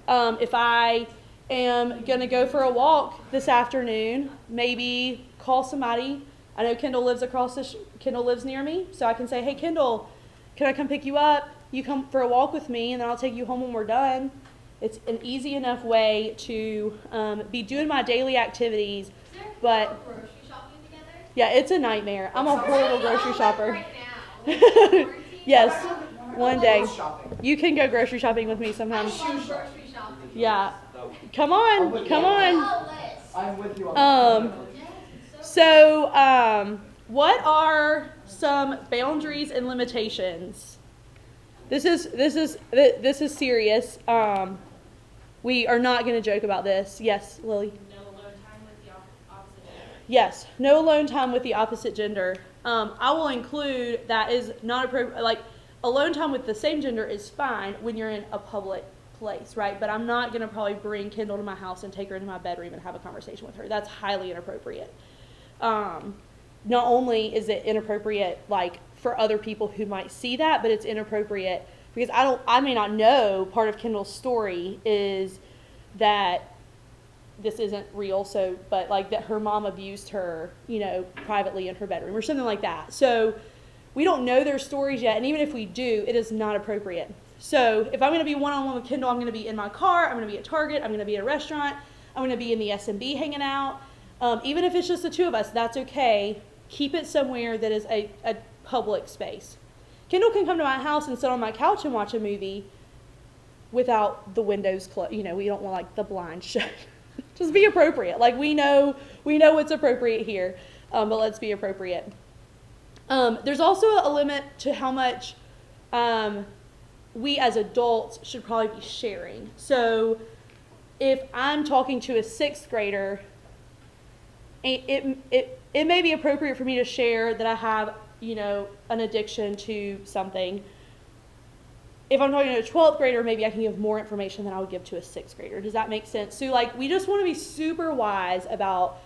If I am going to go for a walk this afternoon, maybe call somebody. I know Kendall lives near me, so I can say, hey, Kendall, can I come pick you up? You come for a walk with me, and then I'll take you home when we're done. It's an easy enough way to be doing my daily activities.
Is there
But
grocery shopping together?
yeah, it's a nightmare. I'm a horrible grocery shopper.
Right now.
Yes, one day.
Shopping.
You can go grocery shopping with me
I
sometimes.
love grocery shopping.
Yeah. Come on, come on.
Oh, Liz.
I'm with you on that.
So, what are some boundaries and limitations? This is serious. We are not going to joke about this. Yes, Lily.
No alone time with the opposite gender.
Yes, no alone time with the opposite gender. I will include that is not appropriate. Like, alone time with the same gender is fine when you're in a public place, right? But I'm not going to probably bring Kendall to my house and take her into my bedroom and have a conversation with her. That's highly inappropriate. Not only is it inappropriate, like, for other people who might see that, but it's inappropriate because I may not know part of Kendall's story is that this isn't real, but like that her mom abused her, privately in her bedroom or something like that. So we don't know their stories yet, and even if we do, it is not appropriate. So if I'm going to be one-on-one with Kendall, I'm going to be in my car, I'm going to be at Target, I'm going to be at a restaurant, I'm going to be in the SMB hanging out. Even if it's just the two of us, that's okay. Keep it somewhere that is a public space. Kendall can come to my house and sit on my couch and watch a movie without the windows closed. We don't want like the blinds shut. Just be appropriate. Like we know what's appropriate here, but let's be appropriate. There's also a limit to how much we as adults should probably be sharing. So if I'm talking to a 6th grader, it may be appropriate for me to share that I have, an addiction to something. If I'm talking to a 12th grader, maybe I can give more information than I would give to a 6th grader. Does that make sense? So, we just want to be super wise about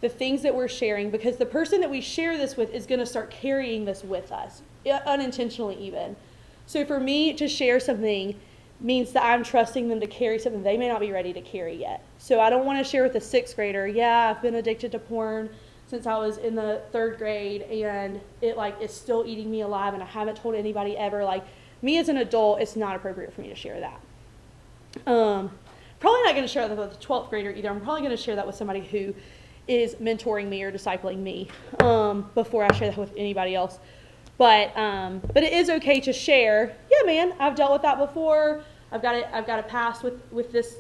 the things that we're sharing, because the person that we share this with is going to start carrying this with us, unintentionally even. So for me to share something means that I'm trusting them to carry something they may not be ready to carry yet. So I don't want to share with a 6th grader, yeah, I've been addicted to porn since I was in the 3rd grade, and it's still eating me alive, and I haven't told anybody ever. Me as an adult, it's not appropriate for me to share that. Probably not going to share that with a 12th grader either. I'm probably going to share that with somebody who is mentoring me or discipling me before I share that with anybody else. But it is okay to share. Yeah, man, I've dealt with that before. I've got a past with this,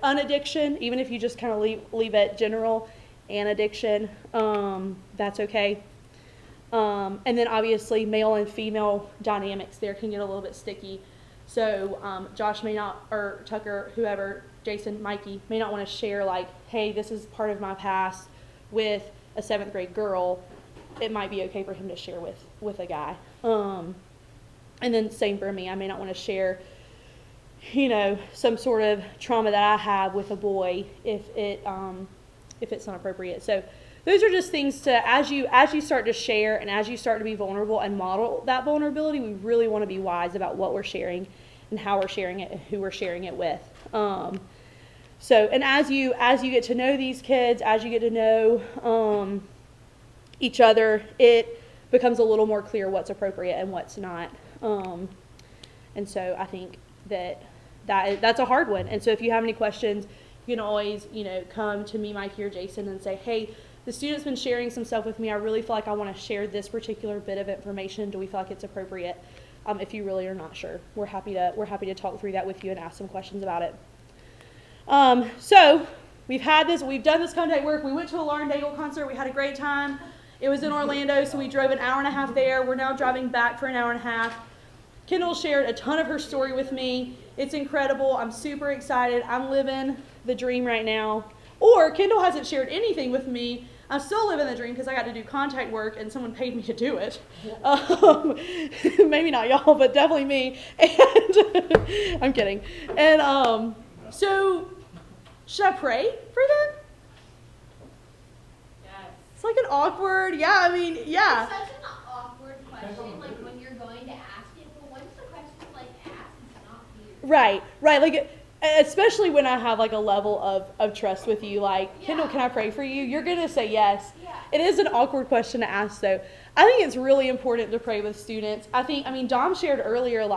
unaddiction. Even if you just kind of leave it general and addiction, that's okay. And then obviously male and female dynamics there can get a little bit sticky. So Josh may not, or Tucker, whoever, Jason, Mikey, may not want to share hey, this is part of my past with a 7th grade girl. It might be okay for him to share with a guy. And then same for me. I may not want to share, some sort of trauma that I have with a boy if it's not appropriate. So those are just things to, as you start to share and as you start to be vulnerable and model that vulnerability, we really want to be wise about what we're sharing and how we're sharing it and who we're sharing it with. And as you get to know these kids, as you get to know each other, it becomes a little more clear what's appropriate and what's not. And so I think that's a hard one. And so if you have any questions, you can always, come to me, Mikey, or Jason and say, hey, the student's been sharing some stuff with me. I really feel like I want to share this particular bit of information. Do we feel like it's appropriate? If you really are not sure, we're happy to talk through that with you and ask some questions about it. So we've done this contact work. We went to a Lauren Daigle concert. We had a great time. It was in Orlando, so we drove an hour and a half there. We're now driving back for an hour and a half. Kendall shared a ton of her story with me. It's incredible. I'm super excited. I'm living the dream right now. Or Kendall hasn't shared anything with me. I'm still living the dream because I got to do contact work and someone paid me to do it. Maybe not y'all, but definitely me. And I'm kidding. And so should I pray for them?
Yes.
It's like an awkward, yeah.
It's such an awkward question, when you're going to ask it, but once the question's asked, it's not weird.
Right. Especially when I have a level of trust with you, Kendall, can I pray for you? You're going to say yes.
Yeah.
It is an awkward question to ask, though. I think it's really important to pray with students. Dom shared earlier,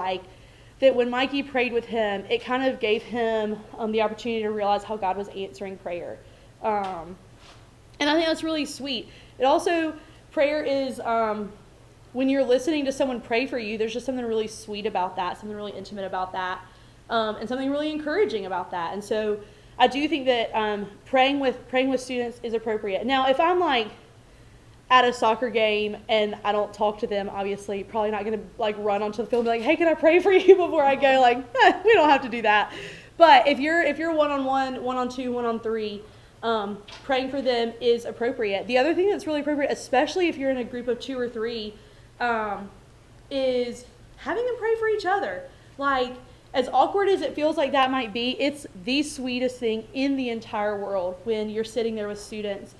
that when Mikey prayed with him, it kind of gave him the opportunity to realize how God was answering prayer. And I think that's really sweet. It also, prayer is, when you're listening to someone pray for you, there's just something really sweet about that, something really intimate about that, and something really encouraging about that. And so I do think that praying with students is appropriate. Now, if I'm at a soccer game and I don't talk to them, obviously probably not going to run onto the field and be hey, can I pray for you before I go? We don't have to do that. But if you're one-on-one, one-on-two, one-on-three, praying for them is appropriate. The other thing that's really appropriate, especially if you're in a group of 2 or 3, is having them pray for each other. As awkward as it feels like that might be, it's the sweetest thing in the entire world when you're sitting there with students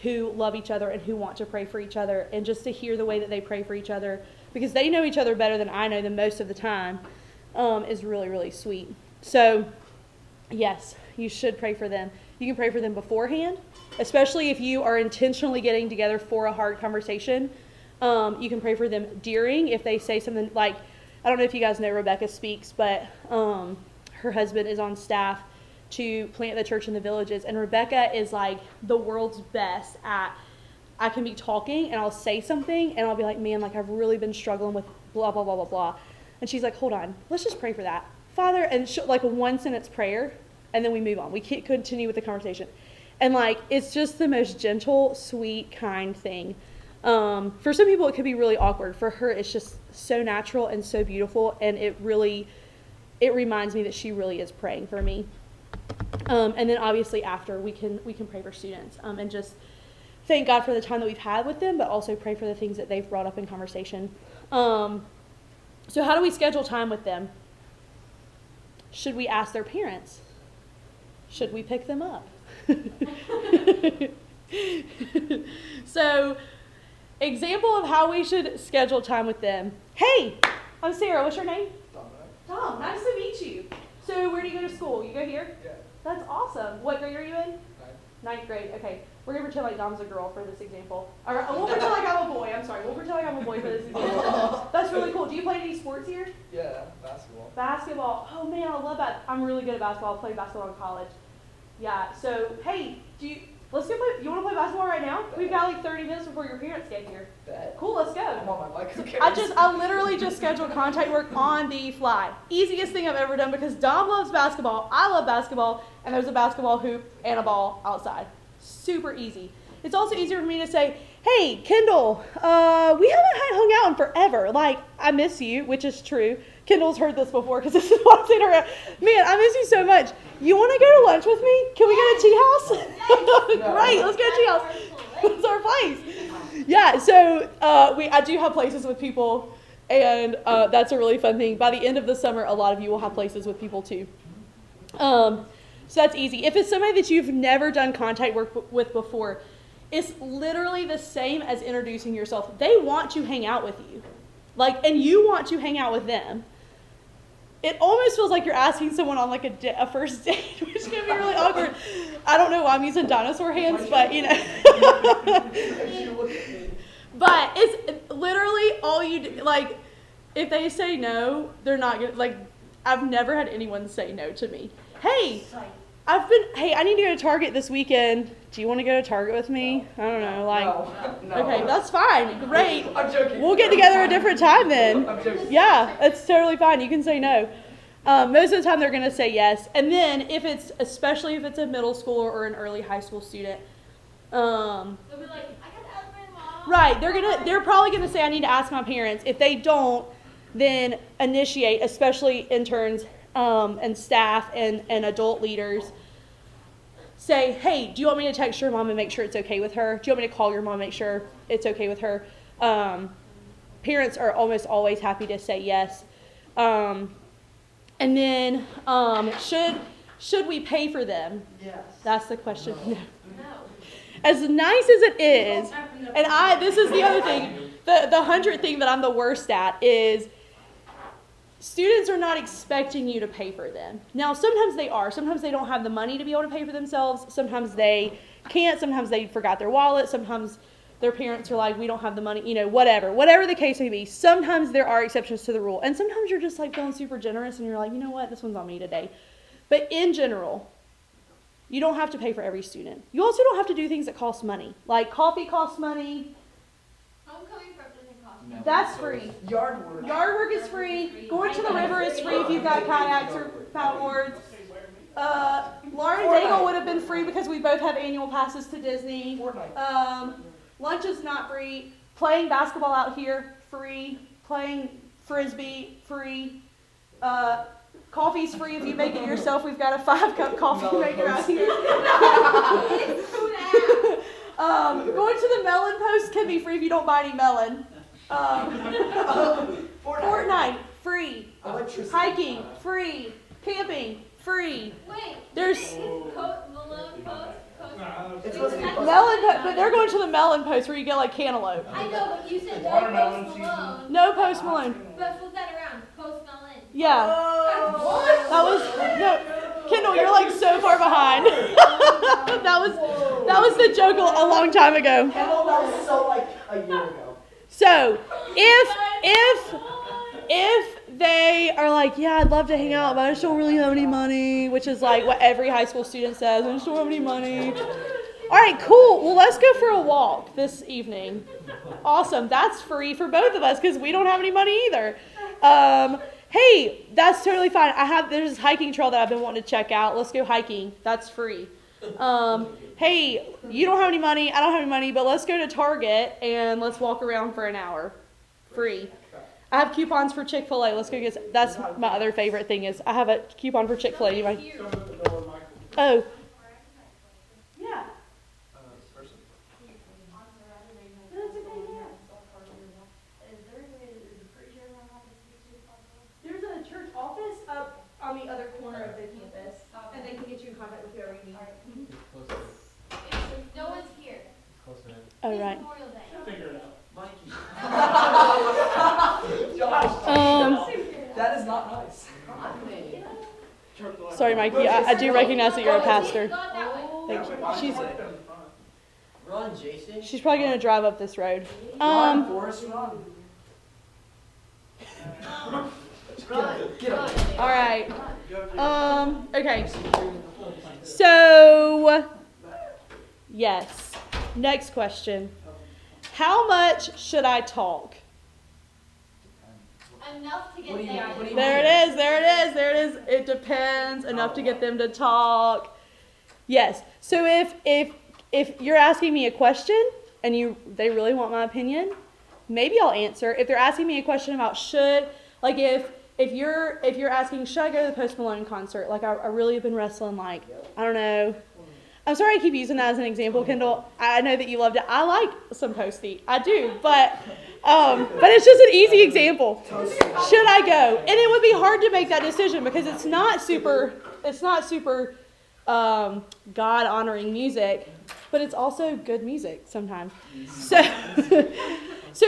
who love each other and who want to pray for each other, and just to hear the way that they pray for each other, because they know each other better than I know them most of the time, is really, really sweet. So, yes, you should pray for them. You can pray for them beforehand, especially if you are intentionally getting together for a hard conversation. You can pray for them during, if they say something I don't know if you guys know Rebecca Speaks, but her husband is on staff to plant the church in the villages, and Rebecca is the world's best at, I can be talking and I'll say something and I'll be man, I've really been struggling with blah, blah, blah, blah, blah. And she's hold on, let's just pray for that. Father, and a 1-sentence prayer, and then we move on. We can't continue with the conversation. And it's just the most gentle, sweet, kind thing. For some people it could be really awkward. For her, it's just so natural and so beautiful, and it reminds me that she really is praying for me. And then obviously after we can pray for students and just thank God for the time that we've had with them, but also pray for the things that they've brought up in conversation. So how do we schedule time with them? Should we ask their parents? Should we pick them up? So, example of how we should schedule time with them. Hey, I'm Sarah. What's your name? Tom. Nice to meet you. So, where do you go to school? You go here?
Yeah.
That's awesome. What grade are you in? Ninth grade. Okay. We're going to pretend like Dom's a girl for this example. All right. We'll pretend like I'm a boy. I'm sorry. We'll pretend like I'm a boy for this example. That's really cool. Do you play any sports here?
Yeah, basketball.
Basketball. Oh, man, I love that. I'm really good at basketball. I played basketball in college. Yeah. So, hey, let's go play. You want to play basketball right now? We've got like 30 minutes before your parents get here.
Bet.
Cool. Let's
I'm
go.
on my bike. Who cares?
I literally just scheduled contact work on the fly. Easiest thing I've ever done because Dom loves basketball. I love basketball. And there's a basketball hoop and a ball outside. Super easy. It's also easier for me to say, hey, Kendall, we haven't hung out in forever. Like, I miss you, which is true. Kendall's heard this before because this is what I'm saying to her. Man, I miss you so much. You want to go to lunch with me? Can we go to Tea House? Great, let's go to Tea House. It's our place. Yeah, so I do have places with people, and that's a really fun thing. By the end of the summer, a lot of you will have places with people too. So that's easy. If it's somebody that you've never done contact work with before, it's literally the same as introducing yourself. They want to hang out with you. And you want to hang out with them. It almost feels like you're asking someone on like a first date, which can be really awkward. I don't know why I'm using dinosaur hands, but you know. But it's literally all you do. Like, if they say no, they're not gonna, like, I've never had anyone say no to me. Hey, I need to go to Target this weekend. Do you want to go to Target with me? I don't know,
No.
Okay, that's fine. Great.
I'm joking.
We'll get together a different time then.
I'm joking.
Yeah, it's totally fine. You can say no. Most of the time they're going to say yes. And then especially if it's a middle schooler or an early high school student,
They'll be like, I got to ask my mom.
right, they're probably going to say, I need to ask my parents. If they don't, then initiate, especially interns and staff and adult leaders. Say, hey, do you want me to text your mom and make sure it's okay with her? Do you want me to call your mom and make sure it's okay with her? Parents are almost always happy to say yes. And then, should we pay for them?
Yes.
That's the question. No.
No.
As nice as it is, and this is the other thing, the 100 thing that I'm the worst at is students are not expecting you to pay for them. Now, sometimes they are. Sometimes they don't have the money to be able to pay for themselves. Sometimes they can't. Sometimes they forgot their wallet. Sometimes their parents are like, we don't have the money, whatever the case may be. Sometimes there are exceptions to the rule. And sometimes you're just like feeling super generous and you're like, you know what, this one's on me today. But in general, you don't have to pay for every student. You also don't have to do things that cost money. Like coffee costs money.
Homecoming prep doesn't cost me.
That's free.
Yard work.
Yard work is free. Going to the river is free if you've got kayaks or paddleboards. Lauren and Daigle would have been free because we both have annual passes to Disney.
Fortnite.
Lunch is not free. Playing basketball out here, free. Playing frisbee, free. Coffee's free if you make it yourself. We've got a 5-cup coffee maker out here. Going to the melon post can be free if you don't buy any melon. Fortnite, free.
Electricity.
Hiking, free. Camping, free.
Wait.
There's
Malone Post.
It's supposed to be
but they're going to the melon post where you get like cantaloupe.
I know, but you said
Watermelon
Post
season.
Malone.
No Post Malone.
But flip that around. Post Malone.
Yeah.
What?
That was no, Kendall, you're like so far behind. that was the joke a long time ago.
Kendall, that was so like a year ago.
So if they are like, yeah, I'd love to hang out, but I just don't really have any money, which is like what every high school student says, I just don't have any money. All right, cool. Well, let's go for a walk this evening. Awesome. That's free for both of us because we don't have any money either. Hey, that's totally fine. There's this hiking trail that I've been wanting to check out. Let's go hiking. That's free. Hey, you don't have any money. I don't have any money, but let's go to Target and let's walk around for an hour. Free. I have coupons for Chick-fil-A. Let's go get. That's my other favorite thing is I have a coupon for Chick-fil-A. You might. Oh. Yeah.
Person.
There's a church office up on the other corner of the campus, and they can get you in contact with whoever you need.
It's close to it.
No one's here.
It's close to it.
Oh,
It's
right.
Memorial Day.
Figure it out.
Mikey.
That is not nice.
Sorry, Mikey. I do recognize that you're a pastor.
Not that way.
Thank you. She's
Run, Jason.
she's probably gonna drive up this road.
Run, Forrest, run. Get up.
All right. Okay. So, yes. Next question. How much should I talk?
Enough to get
What do you-
there.
what do you-
There it is. There it is. There it is. It depends. Enough to get them to talk. Yes. So if you're asking me a question and they really want my opinion, maybe I'll answer. If they're asking me a question about if you're asking, should I go to the Post Malone concert? Like I really have been wrestling, like, I don't know. I'm sorry I keep using that as an example, Kendall. I know that you loved it. I like some Posty. I do, but it's just an easy example. Should I go? And it would be hard to make that decision because it's not super God honoring music, but it's also good music sometimes. So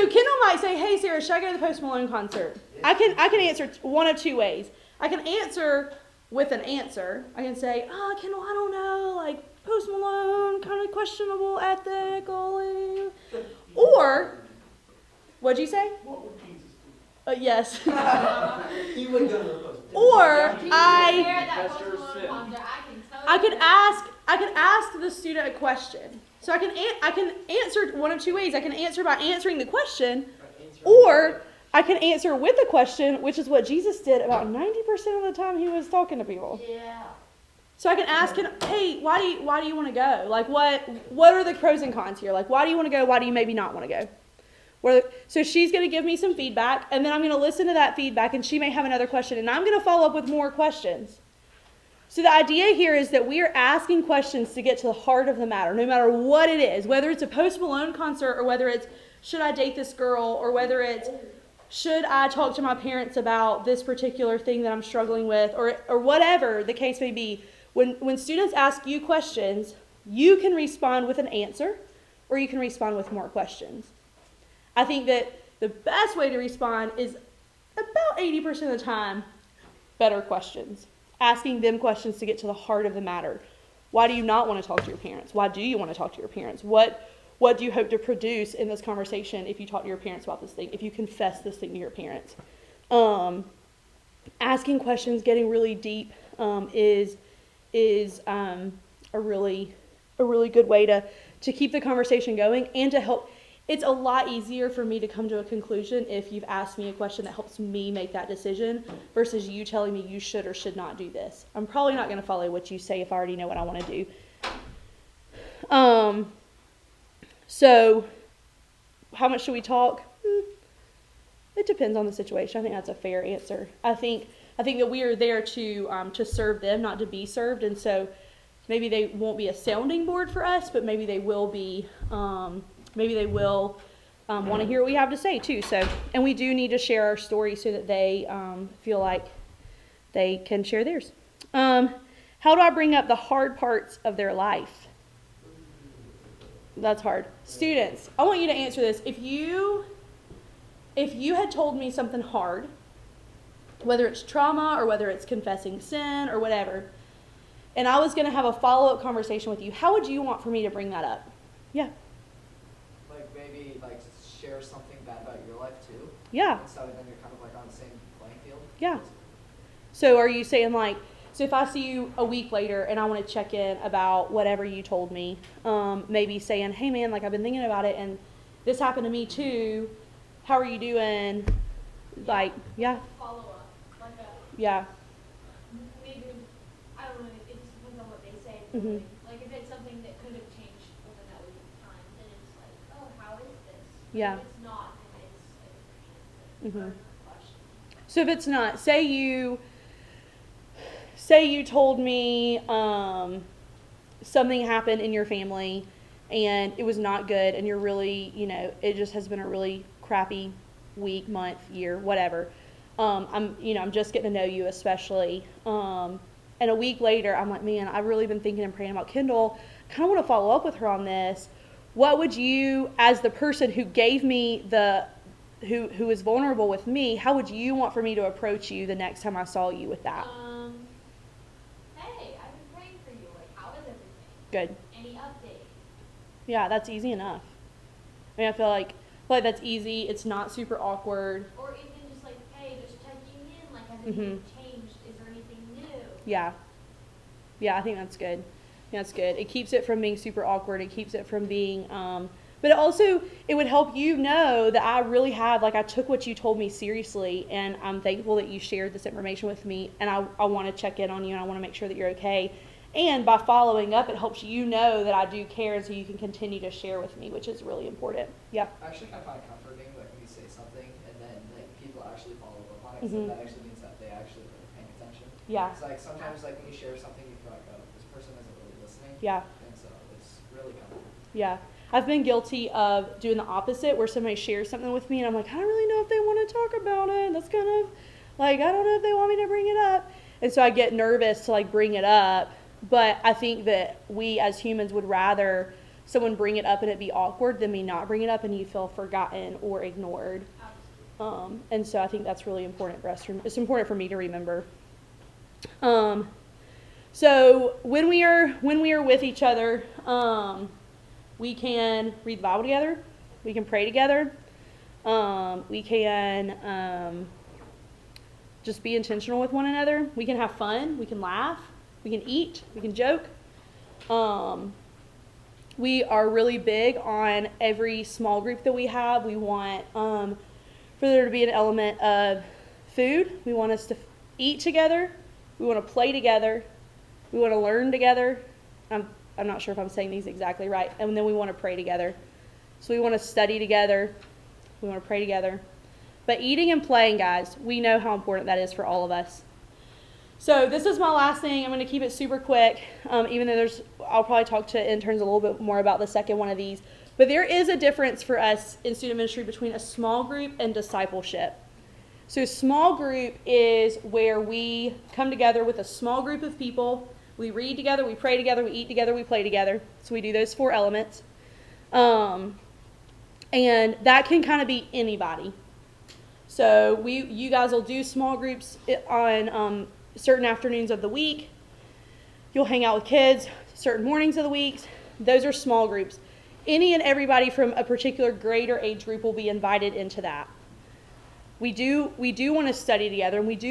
Kendall might say, "Hey Sarah, should I go to the Post Malone concert?" I can answer one of two ways. I can answer with an answer. I can say, "Oh, Kendall, I don't know, like Post Malone, kind of questionable ethically." Or, what'd you say?
What would Jesus do?
Yes.
He would go to the post.
Or
Jesus
I
was there at that Post Malone concert,
I could ask the student a question. So I can answer one of two ways. I can answer by answering the question, or I can answer with a question, which is what Jesus did about 90% of the time he was talking to people.
Yeah.
So I can ask him, "Hey, why do you want to go? Like what are the pros and cons here? Like why do you want to go? Why do you maybe not want to go?" So she's going to give me some feedback, and then I'm going to listen to that feedback, and she may have another question, and I'm going to follow up with more questions. So the idea here is that we are asking questions to get to the heart of the matter, no matter what it is, whether it's a Post Malone concert or whether it's, should I date this girl, or whether it's, should I talk to my parents about this particular thing that I'm struggling with, or whatever the case may be. When students ask you questions, you can respond with an answer, or you can respond with more questions. I think that the best way to respond is about 80% of the time, better questions. Asking them questions to get to the heart of the matter. Why do you not want to talk to your parents? Why do you want to talk to your parents? What do you hope to produce in this conversation if you talk to your parents about this thing, if you confess this thing to your parents? Asking questions, getting really deep is a really good way to keep the conversation going and to help. It's a lot easier for me to come to a conclusion if you've asked me a question that helps me make that decision versus you telling me you should or should not do this. I'm probably not going to follow what you say if I already know what I want to do. So how much should we talk? It depends on the situation. I think that's a fair answer. I think that we are there to serve them, not to be served, and so maybe they won't be a sounding board for us, but maybe they will be. Maybe they will want to hear what we have to say too. So, and we do need to share our story so that they feel like they can share theirs. How do I bring up the hard parts of their life? That's hard. Students, I want you to answer this. If you had told me something hard, whether it's trauma or whether it's confessing sin or whatever, and I was going to have a follow-up conversation with you, how would you want for me to bring that up? Yeah.
Like maybe like share something bad about your life too.
Yeah.
And so then you're kind of like on the same playing field.
Yeah. So are you saying like, so if I see you a week later and I want to check in about whatever you told me, maybe saying, hey man, like I've been thinking about it and this happened to me too. How are you doing? Like, yeah.
Follow up. Like
Yeah.
maybe, I don't know, it just depends on what they say.
Mhm.
Like if it's something that could have changed within that week of time, then it's like, oh, how is this?
Yeah.
If it's not, then it's
Mhm.
a question.
So if it's not, say say you told me something happened in your family and it was not good and you're really, it just has been a really crappy week, month, year, whatever. I'm just getting to know you especially. And a week later, I'm like, man, I've really been thinking and praying about Kendall. Kind of want to follow up with her on this. What would you, as the person who gave me who is vulnerable with me, how would you want for me to approach you the next time I saw you with that?
Hey, I've been praying for you. Like, how is everything?
Good.
Any updates?
Yeah, that's easy enough. I mean, I feel like that's easy. It's not super awkward.
Or even just like, hey, just checking in. Like, has anything changed? Is there anything new?
Yeah. Yeah, I think that's good. That's good. It keeps it from being super awkward. It keeps it from being, but it would help you know that I really have, I took what you told me seriously, and I'm thankful that you shared this information with me, and I want to check in on you, and I want to make sure that you're okay. And by following up, it helps you know that I do care, and so you can continue to share with me, which is really important. Yeah.
I actually kind of find it comforting, when you say something, and then, people actually follow up on it, so that actually means that they actually are paying attention.
Yeah.
It's sometimes, when you share something, you feel like, oh, this person isn't really listening.
Yeah.
And so it's really comforting.
Yeah. I've been guilty of doing the opposite, where somebody shares something with me and I'm like, I don't really know if they want to talk about it. That's kind of I don't know if they want me to bring it up. And so I get nervous to bring it up. But I think that we as humans would rather someone bring it up and it be awkward than me not bring it up and you feel forgotten or ignored. And so I think that's really important for us. It's important for me to remember. So when we are with each other, we can read the Bible together. We can pray together. We can just be intentional with one another. We can have fun. We can laugh. We can eat. We can joke. We are really big on every small group that we have. We want for there to be an element of food. We want us to eat together. We want to play together. We want to learn together. I'm not sure if I'm saying these exactly right. And then we want to pray together. So we want to study together. We want to pray together. But eating and playing, guys, we know how important that is for all of us. So this is my last thing. I'm going to keep it super quick, even though I'll probably talk to interns a little bit more about the second one of these. But there is a difference for us in student ministry between a small group and discipleship. So small group is where we come together with a small group of people. We read together, we pray together, we eat together, we play together. So we do those 4 elements. And that can kind of be anybody. So you guys will do small groups on certain afternoons of the week. You'll hang out with kids certain mornings of the week. Those are small groups. Any and everybody from a particular grade or age group will be invited into that. We do want to study together, and we do